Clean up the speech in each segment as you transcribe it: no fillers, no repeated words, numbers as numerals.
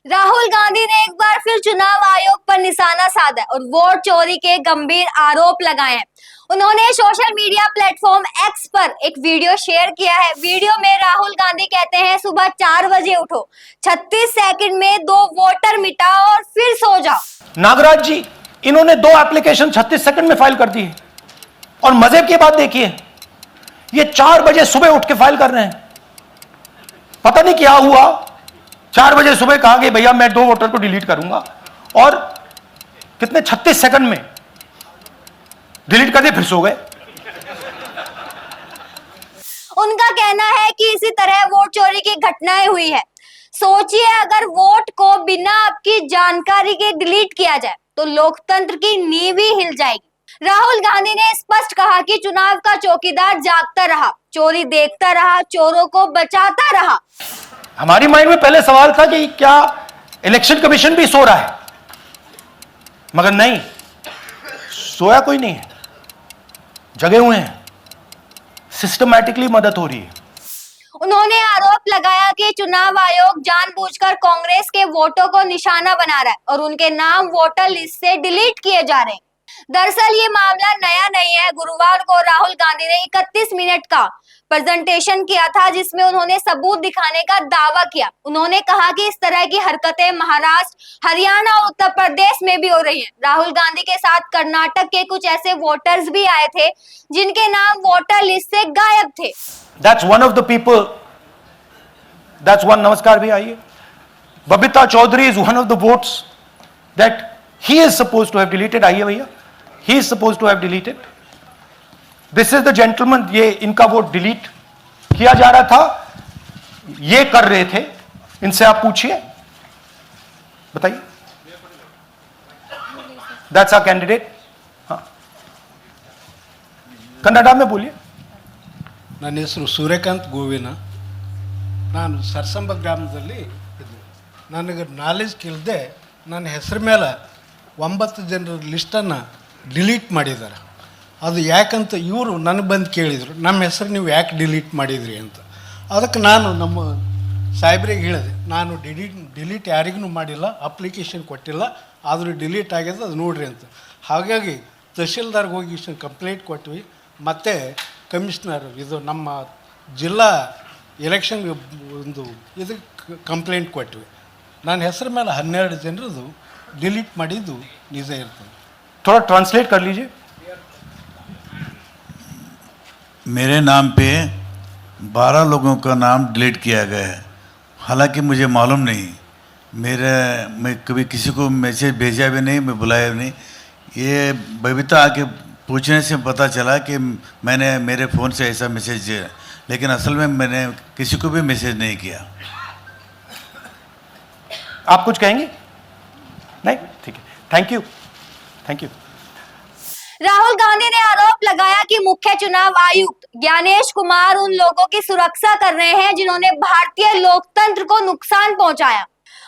राहुल गांधी ने एक बार फिर चुनाव आयोग पर निशाना साधा और वोट चोरी के गंभीर आरोप लगाए हैं। उन्होंने सोशल मीडिया प्लेटफॉर्म एक्स पर एक वीडियो शेयर किया है। वीडियो में राहुल गांधी कहते हैं सुबह 4 बजे उठो, 36 सेकंड में 2 वोटर मिटाओ और फिर सो जाओ। नागराज जी, इन्होंने 2 एप्लीकेशन 36 सेकंड में फाइल कर दी है। और मजे की बात देखिए, ये 4 बजे सुबह उठ के फाइल कर रहे हैं। पता नहीं क्या हुआ, 4 बजे सुबह कहा कि भैया मैं 2 वोटर को डिलीट करूंगा, और कितने 36 सेकंड में डिलीट कर दिए, फिर सो गए। उनका कहना है कि इसी तरह वोट चोरी की घटनाएं हुई है। सोचिए, अगर वोट को बिना आपकी जानकारी के डिलीट किया जाए तो लोकतंत्र की नींव ही हिल जाएगी। राहुल गांधी ने स्पष्ट कहा कि चुनाव का चौकीदार जागता रहा, चोरी देखता रहा, चोरों को बचाता रहा। हमारी माइंड में पहले सवाल था कि क्या इलेक्शन कमीशन भी सो रहा है, मगर नहीं, सोया कोई नहीं है, जगे हुए हैं, सिस्टमैटिकली मदद हो रही है। उन्होंने आरोप लगाया कि चुनाव आयोग जानबूझकर कांग्रेस के वोटों को निशाना बना रहा है और उनके नाम वोटर लिस्ट से डिलीट किए जा रहे हैं। दरअसल ये मामला नया नहीं है। गुरुवार को राहुल गांधी ने 31 मिनट का प्रेजेंटेशन किया था, जिसमें उन्होंने सबूत दिखाने का दावा किया। उन्होंने कहा कि इस तरह की हरकतें महाराष्ट्र, हरियाणा और उत्तर प्रदेश में भी हो रही हैं। राहुल गांधी के साथ कर्नाटक के कुछ ऐसे वोटर्स भी आए थे जिनके नाम वोटर लिस्ट से गायब थे। That's one of the people. That's one. नमस्कार भी आइए। Babita Chaudhary is one of the votes that he is supposed to have deleted. आइए भैया, he is supposed to have deleted. This is the gentleman. ये इनका वोट डिलीट किया जा रहा था, ये कर रहे थे। इनसे आप पूछिए, बताइए। That's our candidate. हाँ, कन्नड़ा में बोलिए। ನನ್ನ ಹೆಸರು ಸೂರ್ಯಕಾಂತ್ ಗೋವಿನ. ನಾನು ಸರ್ಸಂಬ ಗ್ರಾಮದಲ್ಲಿ ಇದ್ದೆ. ನನಗೆ ನಾಲೆಜ್ ಕೇಳಿದೆ, ನನ್ನ ಹೆಸರು ಮೇಲೆ 9 ಜನರ ಲಿಸ್ಟನ್ನು ಡಿಲೀಟ್ ಮಾಡಿದ್ದಾರೆ. ಅದು ಯಾಕಂತ ಇವರು ನನಗೆ ಬಂದು ಕೇಳಿದರು, ನಮ್ಮ ಹೆಸರು ನೀವು ಯಾಕೆ ಡಿಲೀಟ್ ಮಾಡಿದ್ರಿ ಅಂತ. ಅದಕ್ಕೆ ನಾನು ನಮ್ಮ ಸಾಹೇಬ್ರಿಗೆ ಹೇಳಿದೆ, ನಾನು ಡಿಲೀಟ್ ಯಾರಿಗೂ ಮಾಡಿಲ್ಲ, ಅಪ್ಲಿಕೇಶನ್ ಕೊಟ್ಟಿಲ್ಲ, ಆದರೂ ಡಿಲೀಟ್ ಆಗ್ಯದ, ಅದು ನೋಡ್ರಿ ಅಂತ. ಹಾಗಾಗಿ ತಹಶೀಲ್ದಾರ್ಗೆ ಹೋಗಿ ಕಂಪ್ಲೇಂಟ್ ಕೊಟ್ವಿ. ಮತ್ತು ಕಮಿಷ್ನರ್, ಇದು ನಮ್ಮ ಜಿಲ್ಲಾ ಎಲೆಕ್ಷನ್ ಒಂದು ಇದಕ್ಕೆ ಕಂಪ್ಲೇಂಟ್ ಕೊಟ್ವಿ. ನನ್ನ ಹೆಸರು ಮೇಲೆ 12 ಜನರದು ಡಿಲೀಟ್ ಮಾಡಿದ್ದು ನಿಜ ಇರ್ತದೆ. थोड़ा ट्रांसलेट कर लीजिए। मेरे नाम पे 12 लोगों का नाम डिलीट किया गया है, हालांकि मुझे मालूम नहीं। मैं कभी किसी को मैसेज भेजा भी नहीं, मैं बुलाया भी नहीं। ये बबीता आके पूछने से पता चला कि मैंने मेरे फ़ोन से ऐसा मैसेज दिया, लेकिन असल में मैंने किसी को भी मैसेज नहीं किया। आप कुछ कहेंगे? नहीं, ठीक है, thank you, thank you. Rahul Gandhi ने आरोप लगाया कि मुख्य चुनाव आयुक्त ज्ञानेश कुमार उन लोगों की सुरक्षा कर रहे हैं जिन्होंने भारतीय लोकतंत्र को नुकसान पहुंचाया।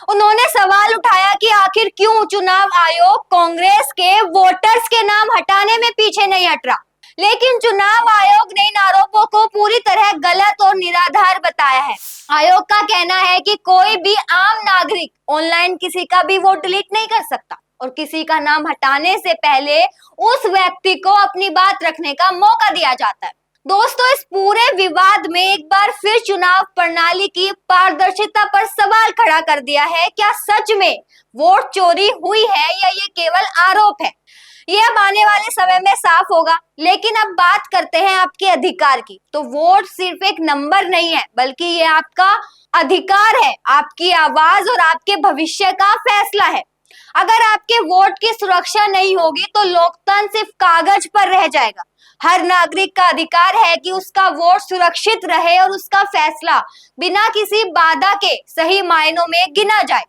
उन्होंने सवाल उठाया कि आखिर क्यों चुनाव आयोग कांग्रेस के वोटर्स के नाम हटाने में पीछे नहीं हट रहा। लेकिन चुनाव आयोग ने इन आरोपों को पूरी तरह गलत और निराधार बताया है। आयोग का कहना है कि कोई भी आम नागरिक ऑनलाइन किसी का भी वोट डिलीट नहीं कर सकता और किसी का नाम हटाने से पहले उस व्यक्ति को अपनी बात रखने का मौका दिया जाता है। दोस्तों, इस पूरे विवाद में एक बार फिर चुनाव प्रणाली की पारदर्शिता पर सवाल खड़ा कर दिया है। क्या सच में वोट चोरी हुई है या ये केवल आरोप है? ये अब आने वाले समय में साफ होगा। लेकिन अब बात करते हैं आपके अधिकार की। तो वोट सिर्फ एक नंबर नहीं है, बल्कि ये आपका अधिकार है, आपकी आवाज और आपके भविष्य का फैसला है। अगर आपके वोट की सुरक्षा नहीं होगी तो लोकतंत्र सिर्फ कागज पर रह जाएगा। हर नागरिक का अधिकार है कि उसका वोट सुरक्षित रहे और उसका फैसला बिना किसी बाधा के सही मायनों में गिना जाए।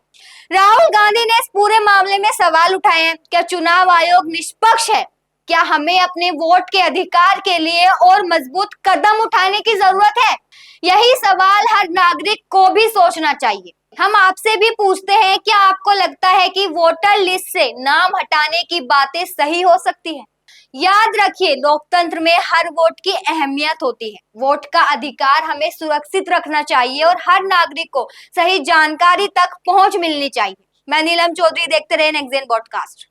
राहुल गांधी ने इस पूरे मामले में सवाल उठाए हैं। क्या चुनाव आयोग निष्पक्ष है? क्या हमें अपने वोट के अधिकार के लिए और मजबूत कदम उठाने की जरूरत है? यही सवाल हर नागरिक को भी सोचना चाहिए। हम आपसे भी पूछते हैं, क्या आपको लगता है कि वोटर लिस्ट से नाम हटाने की बातें सही हो सकती है? याद रखिए, लोकतंत्र में हर वोट की अहमियत होती है। वोट का अधिकार हमें सुरक्षित रखना चाहिए और हर नागरिक को सही जानकारी तक पहुंच मिलनी चाहिए। मैं नीलम चौधरी, देखते रहे नेक्स्ट जेन पॉडकास्ट।